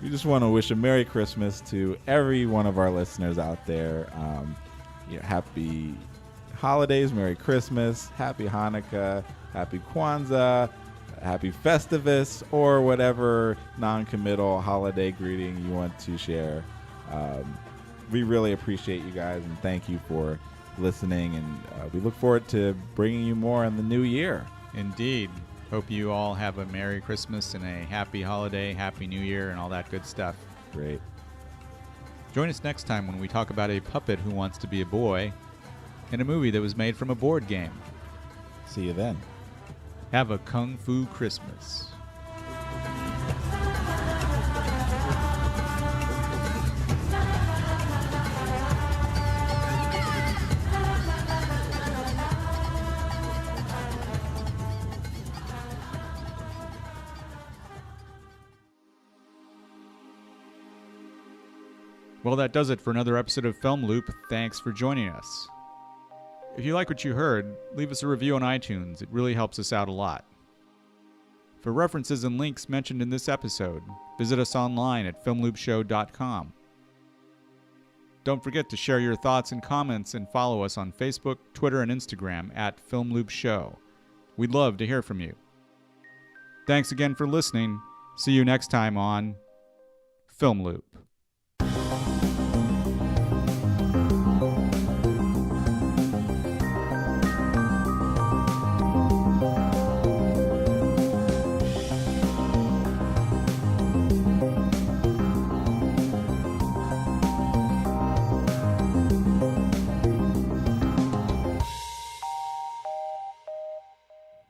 We just want to wish a Merry Christmas to every one of our listeners out there. Happy holidays, Merry Christmas, Happy Hanukkah, Happy Kwanzaa, Happy Festivus, or whatever non-committal holiday greeting you want to share. We really appreciate you guys, and thank you for listening, and we look forward to bringing you more in the new year. Indeed. Hope you all have a Merry Christmas and a Happy Holiday, Happy New Year, and all that good stuff. Great. Join us next time when we talk about a puppet who wants to be a boy and a movie that was made from a board game. See you then. Have a Kung Fu Christmas. Well, that does it for another episode of Film Loop. Thanks for joining us. If you like what you heard, leave us a review on iTunes. It really helps us out a lot. For references and links mentioned in this episode, visit us online at filmloopshow.com. Don't forget to share your thoughts and comments and follow us on Facebook, Twitter, and Instagram at Film Loop Show. We'd love to hear from you. Thanks again for listening. See you next time on Film Loop.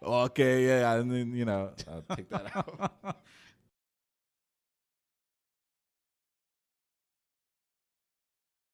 Okay, yeah, and then, I'll take that out.